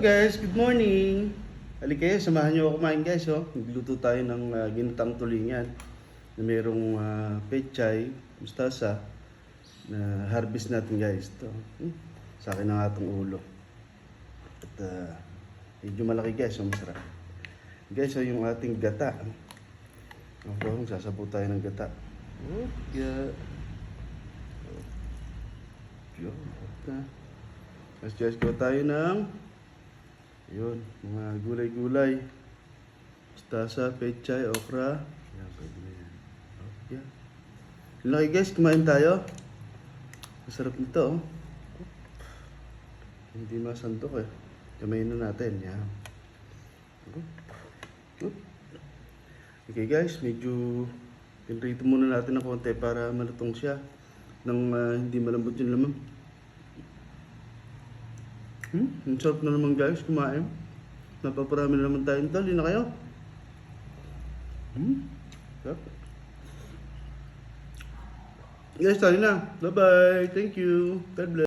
Guys, good morning! Halika kayo, samahan niyo ako kumain guys. Oh. Nagluto tayo ng ginatang tulingan na mayroong pechay, mustasa na harvest natin guys. Ito, sa akin ang atong ulo. At medyo malaki guys, so masarap. Guys, so yung ating gata. Okay, sasabaw tayo ng gata. Okay. Guys, go tayo ng yun, mga gulay-gulay. Mustasa, pechay, okra. Yan, pwede na yan. Okay. Yun lang guys, kumain tayo. Masarap nito, oh. Hindi masandok eh. Kamayin na natin, yan. Okay guys, medyo pinrito muna natin ng konti para malutong siya nang hindi malambot yung laman. Ang sarap na naman guys, kumain. Napaparami na naman tayo nito. Hindi na kayo. Sarap. Guys, tayo na. Bye-bye. Thank you. God bless.